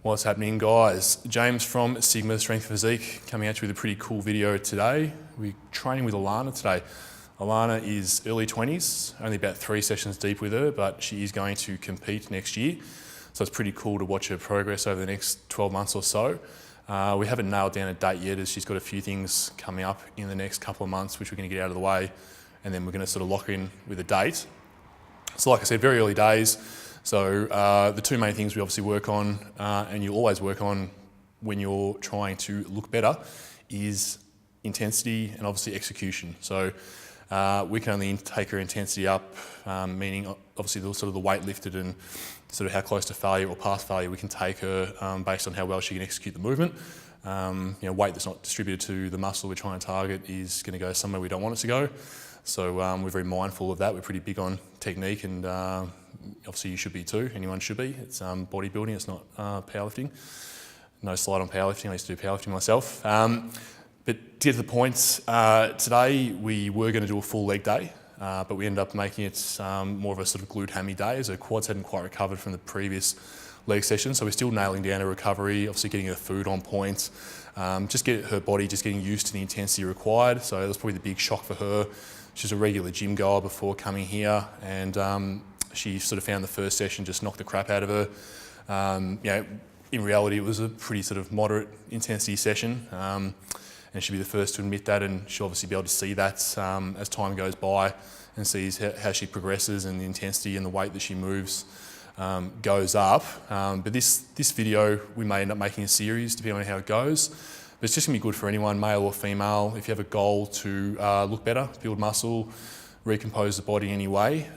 What's happening, guys? James from Sigma Physique coming at you with a pretty cool video today. We're training with Alana today. Alana is early 20s, only about 3 sessions deep with her, but she is going to compete next year. So it's pretty cool to watch her progress over the next 12 months or so. We haven't nailed down a date yet, as she's got a few things coming up in the next couple of months, which we're going to get out of the way, and then we're going to sort of lock in with a date. So like I said, very early days. So the two main things we obviously work on, and you always work on when you're trying to look better, is intensity and obviously execution. So we can only take her intensity up, meaning obviously the sort of the weight lifted and sort of how close to failure or past failure we can take her based on how well she can execute the movement. Weight that's not distributed to the muscle we're trying to target is going to go somewhere we don't want it to go. So we're very mindful of that. We're pretty big on technique, and obviously you should be too. Anyone should be. It's bodybuilding, it's not powerlifting. No slide on powerlifting. I used to do powerlifting myself. But to get to the point, today we were going to do a full leg day, but we ended up making it more of a sort of glute hammy day, as her quads hadn't quite recovered from the previous leg session. So we're still nailing down her recovery, obviously getting her food on point, just get her body just getting used to the intensity required. So that was probably the big shock for her. She's a regular gym goer before coming here, and she sort of found the first session just knocked the crap out of her. In reality, it was a pretty sort of moderate intensity session, and she'll be the first to admit that, and she'll obviously be able to see that as time goes by and sees how she progresses and the intensity and the weight that she moves goes up. But this video, we may end up making a series depending on how it goes. But it's just going to be good for anyone, male or female, if you have a goal to look better, build muscle, recompose the body in any way.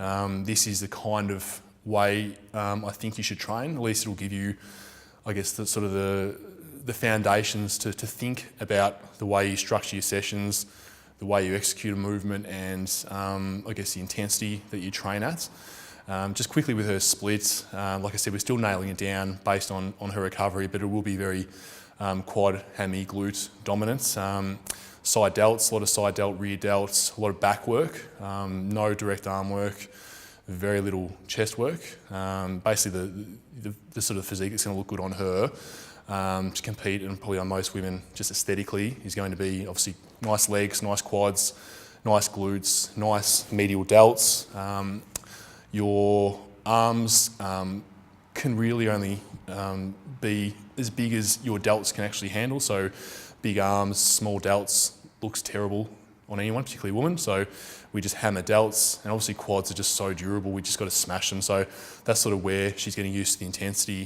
This is the kind of way I think you should train. At least it'll give you, I guess, the sort of the foundations to think about the way you structure your sessions, the way you execute a movement, and I guess the intensity that you train at. Just quickly with her splits, like I said, we're still nailing it down based on her recovery, but it will be very quad, hammy, glute dominance. Side delts, a lot of side delt, rear delts, a lot of back work, no direct arm work, very little chest work. Basically the sort of physique that's going to look good on her to compete, and probably on most women just aesthetically, is going to be obviously nice legs, nice quads, nice glutes, nice medial delts. Your arms can really only be as big as your delts can actually handle. So big arms, small delts looks terrible on anyone, particularly women. So we just hammer delts, and obviously quads are just so durable. We just got to smash them. So that's sort of where she's getting used to the intensity,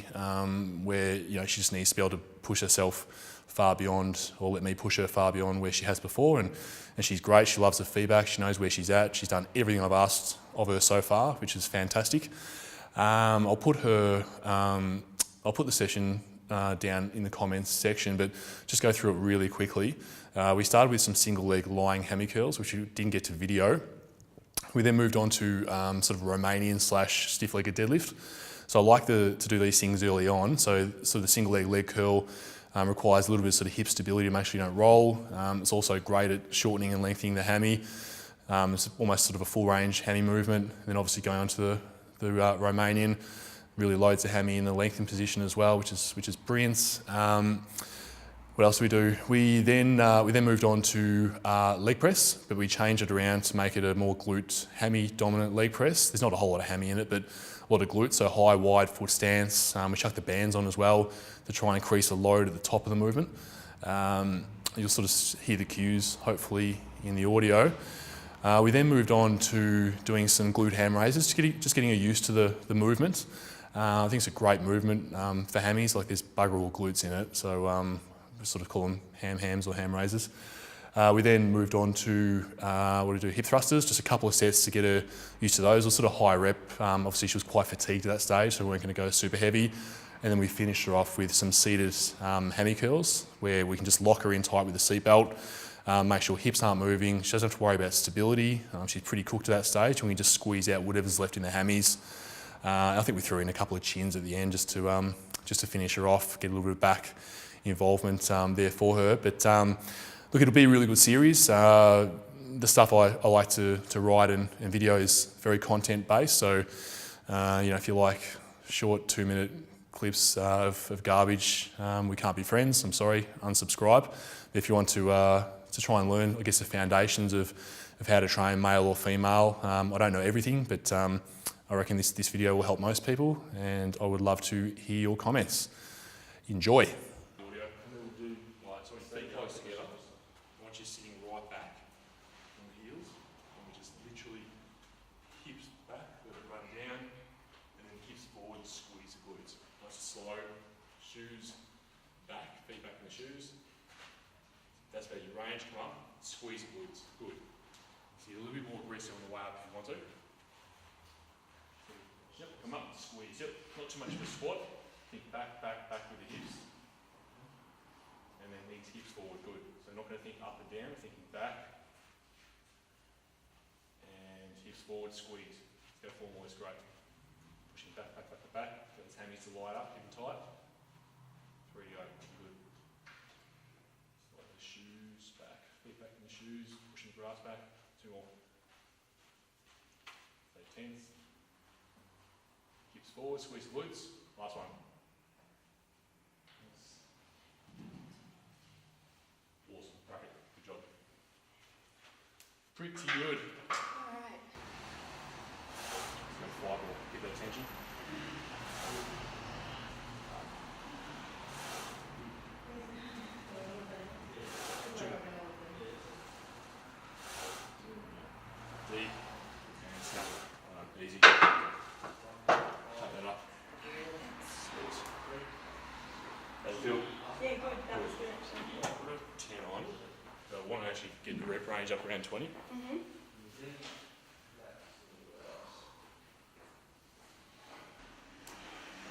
where she just needs to be able to push herself far beyond, or let me push her far beyond where she has before. And she's great. She loves the feedback. She knows where she's at. She's done everything I've asked of her so far, which is fantastic. I'll put the session down in the comments section, but just go through it really quickly. We started with some single leg lying hammy curls, which you didn't get to video. We then moved on to sort of Romanian / stiff legged deadlift. So I like to do these things early on. So sort of the single leg curl requires a little bit of sort of hip stability to make sure you don't roll. It's also great at shortening and lengthening the hammy. It's almost sort of a full range hammy movement. And then obviously going on to the Romanian, really loads the hammy in the lengthened position as well, which is brilliant. What else do we do? We then moved on to leg press, but we changed it around to make it a more glute hammy dominant leg press. There's not a whole lot of hammy in it, but a lot of glutes, so high, wide foot stance. We chuck the bands on as well to try and increase the load at the top of the movement. You'll sort of hear the cues, hopefully, in the audio. We then moved on to doing some glute ham raises, just getting her used to the movement. I think it's a great movement for hammies. Like, there's bugger all glutes in it, so we sort of call them hams or ham raises. We then moved on to hip thrusters, just a couple of sets to get her used to those. It was sort of high rep. Obviously she was quite fatigued at that stage, so we weren't going to go super heavy. And then we finished her off with some seated hammy curls, where we can just lock her in tight with the seat belt, make sure hips aren't moving. She doesn't have to worry about stability. She's pretty cooked at that stage, and we can just squeeze out whatever's left in the hammies. I think we threw in a couple of chins at the end just to finish her off, get a little bit of back involvement there for her. But look, it'll be a really good series. The stuff I like to write and video is very content based. So if you like short 2-minute clips of garbage, we can't be friends. I'm sorry, unsubscribe. If you want to try and learn, I guess, the foundations of how to train male or female, I don't know everything, but I reckon this video will help most people, and I would love to hear your comments. Enjoy. So feet close together. I want you sitting right back on the heels, and we just literally hips back, let it run down, and then hips forward, squeeze the glutes. Nice and slow. Shoes back, feet back in the shoes. That's about your range. Come up, squeeze the glutes. Good. So you're a little bit more aggressive on the way up if you want to. Yep, come up, squeeze. Yep, not too much of a squat. Think back, back, back with the hips. And then knees, hips forward, good. So not going to think up and down, thinking back. And hips forward, squeeze. Let's go form always great. Pushing back, back, back, back. Get those hammies to light up, keep them tight. 3 to go, good. Slide the shoes back, feet back in the shoes, pushing the grass back. 2 more. Stay tense. Hips forward, squeeze the glutes. Last one. Awesome, great, good job. Pretty good. Alright. Let's go fly ball, give that attention. Deep and snap. Easy. Tap that up. Squeeze. That feel? Yeah, good. That was good actually. Put a 10 on. So I want to actually get the rep range up around 20.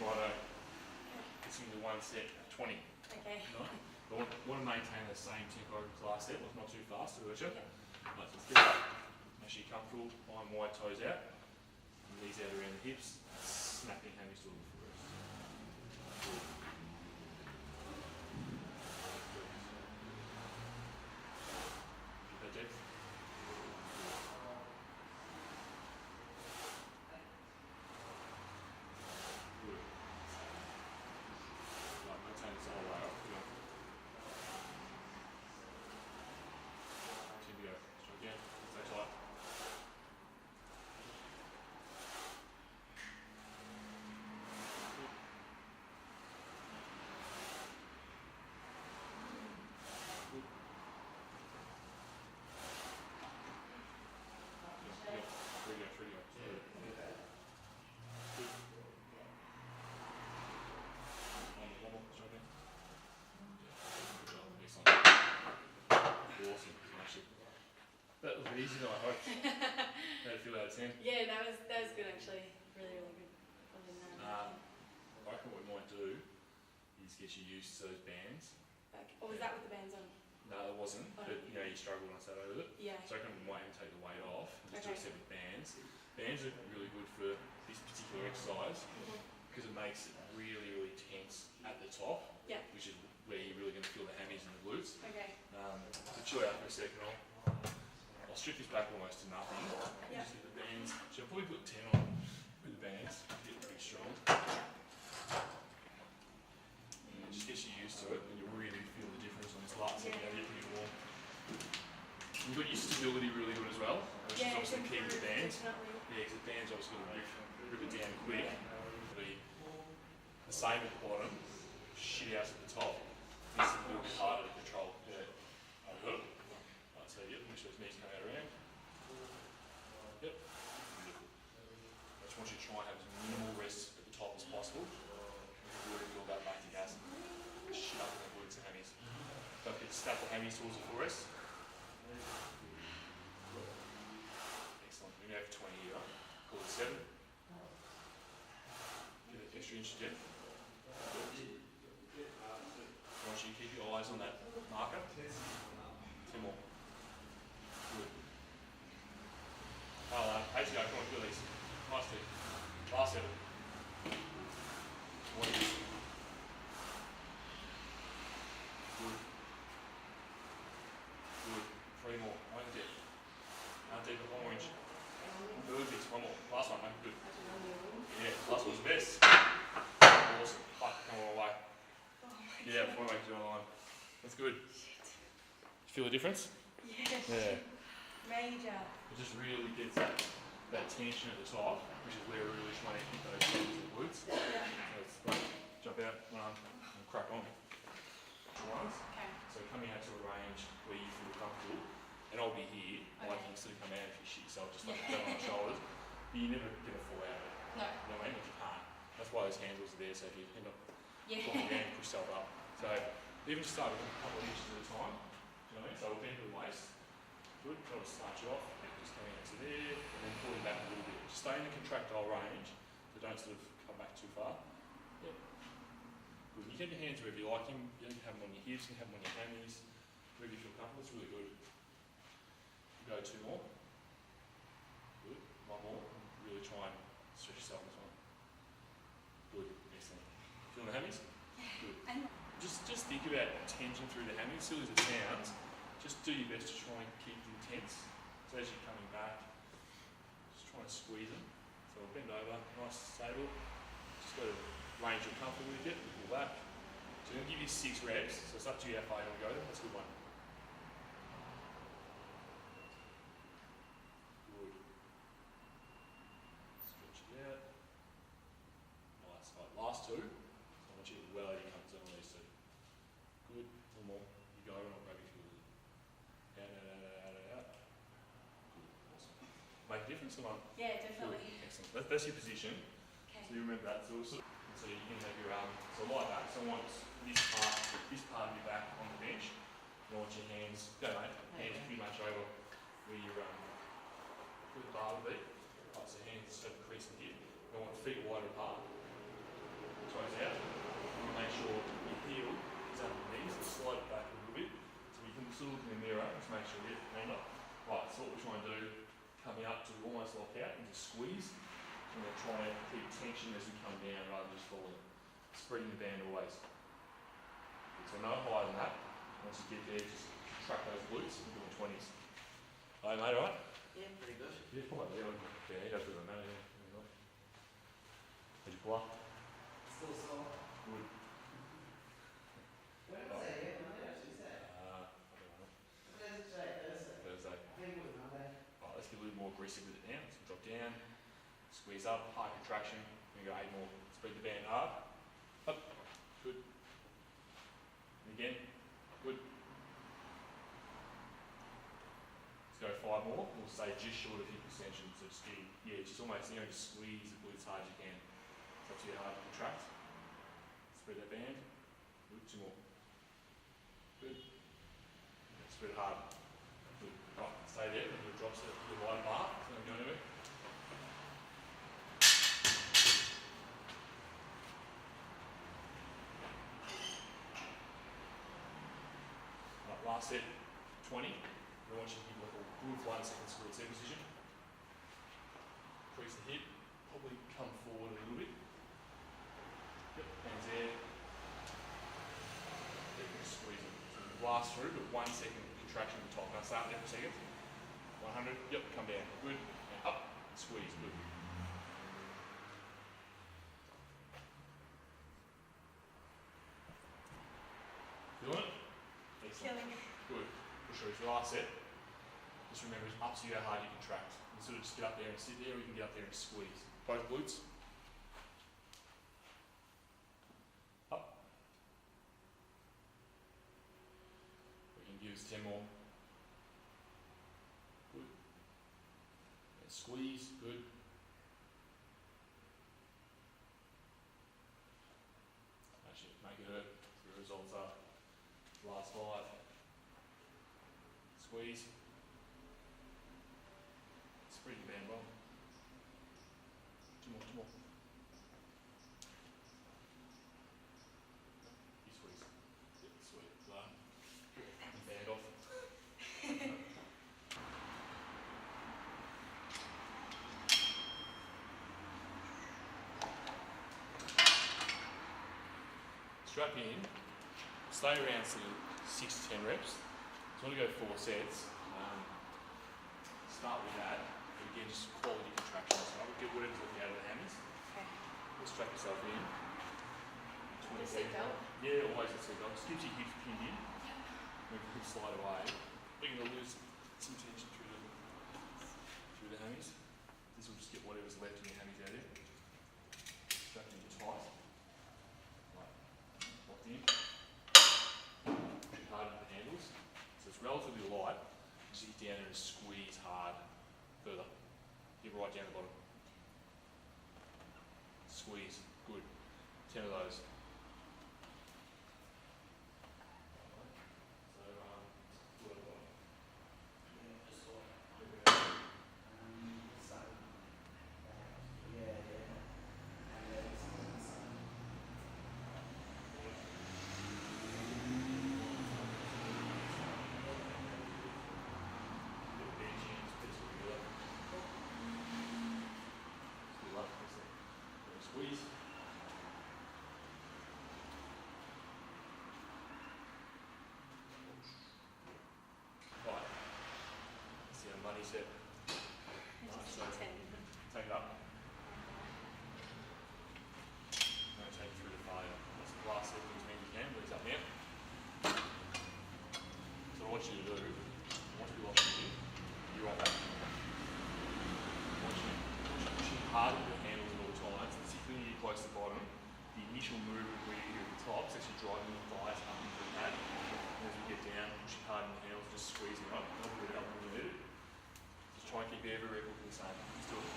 Righto. It's into 1 set, 20. Okay. No? I want to maintain the same tempo as last set, not too fast, so let's get up. Actually comfortable, behind wide toes out. Knees out around the hips. Snapping hammies to the rest. Good. Keep that depth. Good. Right, maintain this all the way up. Good. Tibia, straight down. Stay tight. That was easy though, I hope. How'd it feel out of 10? Yeah, that was good actually. Really, really good. I reckon what we might do is get you used to those bands. Okay. Oh, was that with the bands on? No, it wasn't, Oh. but you know, you struggled when I started with it. Yeah. So I reckon we might even take the weight off and just do a Okay. set with bands. Bands are really good for this particular exercise because it makes it really, really tense at the top, Yeah. which is where you're really going to feel the hammies and the glutes. Okay. So chill out for a second. I'll strip this back almost to nothing. Yeah. Just hit the bands. So I'll probably put 10 on with the bands. Get pretty strong. And it just gets you used to it, and you really feel the difference on this last set. You get pretty warm. You've got your stability really good as well, which is obviously the key with the bands. Definitely. Yeah, because the band's obviously going to rip it down quick. It'll be the same at the bottom, shit out at the top. This is a little bit harder to control. Yeah. I've got it. Right, so yep, make sure his knees come out around. Yep. Beautiful. I just want you to try and have as minimal rest at the top as possible. Really build that lactic acid. Shit up in the glutes and hammies. Don't forget to stack the hammies towards the full rest. Excellent. We're going to go for 20 here. Call it 7. Get an extra inch depth. I want you to keep your eyes on that marker. 2 more. Good. Peachy, come on, do these. Nice two. Last 7. What is this? Good. Good. 3 more. One depth. Deeper, 1 more inch. Perfect. 1 more. Last one, mate. Good. Yeah, last one's the best. Awesome. want to make it online. That's good. Feel the difference? Yes. Yeah. Major. It just really gets that tension at the top, which is where we're really trying to hit those shoulders and glutes. Yeah. So it's like, jump out, one arm, and crack on. Ones. Okay. So coming out to a range where you feel comfortable, and I'll be here, like you can sort of come out if you shit yourself, just like down on my shoulders, but you're never going to fall out of it. No. You know what I mean? Like you can't. That's why those handles are there, so if you end up Yeah. falling down, push yourself up. So even just start with a couple of inches at a time. You know what I mean? So we'll bend to the waist. Good. That'll start you off. Just coming out to there, and then pulling back a little bit. Just stay in the contractile range, so don't sort of come back too far. Yep. Good. You can have your hands wherever you like them. You can have them on your hips, you can have them on your hammies, wherever you feel comfortable. It's really good. Go 2 more. Good. 1 more. Really try and stretch yourself on this one. Good. Excellent. Feeling the hammies? Good. And Just think about tension through the hammies. Silly as it sounds, just do your best to try and keep them tense. So as you're coming back, just try and squeeze them. So we'll bend over, nice and stable. Just got to range you're comfortable with it, pull back. So I'm going to give you 6 reps, so it's up to you how far you want to go there. That's a good one. Good. Stretch it out. Nice. Right, last 2. So I want you to well out your comfort zone on these 2. Good. 1 more. You go and I'll grab your feet. Out, out, out, out, out, out. Good. Awesome. Make a difference or not? yeah, definitely. Good. Excellent. That's your position. Okay. So you remember that. So you can have your so like that. So I want this part of your back on the bench. And I want your hands, hands pretty much over where your where the bar would be. Right, so hands sort of creasing here. And I want feet wider apart. Toes out. You want to make sure your heel is under the knees, so slide it back a little bit. So you can sort of look in the mirror and just make sure you get hand up. Right, so what we're trying to do, coming up to almost lock out and just squeeze. And we're trying to keep tension as we come down rather than just falling. Spreading the band always. So no higher than that. Once you get there, just track those glutes and do the 20s. Alright mate, alright? Yeah, pretty good. Yeah, pull up there. Yeah, you don't do that, yeah. There you go. Did you pull up? Still sore. Good. When was that again? Monday, actually said. I don't know. Thursday. Thursday. I think it was Monday. Alright, let's get a little more aggressive with it now. So drop down, squeeze up, high contraction. We go 8 more. Spread the band hard. Up. Good. And again. Good. Let's go 5 more. We'll stay just short of hip extension. So just get, just almost, just squeeze the glutes as hard as you can. It's up to you how hard to contract. Spread that band. Good. 2 more. Good. Spread it hard. Good. Right, stay there. Then you'll drop to the wide bar. So don't go anywhere. Right, last set, 20. I want you to give like a good 1 second squeeze head position. Crease the hip. Probably come forward a little bit. Yep, hands there. Then just squeeze it. So you blast through, but 1 second contraction at the top. Now start there for a second. 100. Yep, come down. Good. Now up. Squeeze. Good. Feeling it? Excellent. Killing. Good. Push through for the last set. Just remember, it's up to you how hard you contract. You sort of just get up there and sit there, or you can get up there and squeeze. Both glutes. Up. We can use 10 more. Good. And squeeze. Good. Actually, make it hurt. The results are last 5. Squeeze. Spread your band well. 2 more, 2 more. You squeeze. Yep, sweet. And band off. Strap in. Stay around sort of 6 to 10 reps. So you want to go 4 sets. Start with that. But again, just quality contractions. Right? We'll get whatever's looking out of the hammies. Okay. Just strap yourself in. 20 The seconds. seatbelt. Yeah, always the seat dog. Just keeps your hips pinned in. Move your hips slide away. You're going to lose some tension through the hammies. This will just get whatever's left in your hammies out here. Strap in tight. Like, locked in. Push it hard into the handles. So it's relatively light. Just get down there and squeeze hard further. Get right down the bottom. Squeeze. Good. 10 of those. Squeeze. Right. See our money set. Just So ten. take it up. No, take it through the failure. That's the last set of things you can. Legs up now. So what I want you to do, I want you to lock it in. You're right back. I want you pushing hard with your handles at all times, particularly close to the bottom. The initial movement where you're at the top is actually driving the thighs up into the pad. And as we get down, pushing hard in the handles, just squeezing up. Don't put it up when you need it. Just try and keep every record the same. Just do it.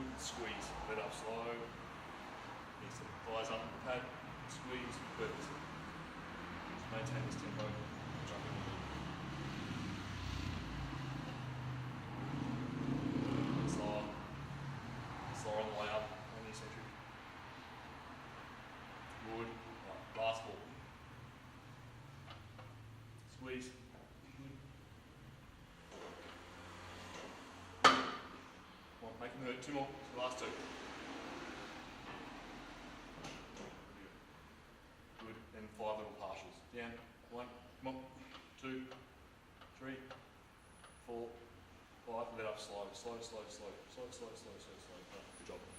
Good squeeze. Let up slow. Next to the thighs up in the pad. Squeeze. Perfect. Just maintain this tempo. Jump in. Slow. Slow on the way up. On the eccentric. Good. Right. Last ball. Squeeze. Come on, make them hurt. Two more. The last two. Good. And 5 little partials. Down. 1. Come on. 2. 3. 4. 5. Let up slow. Slow. Good job.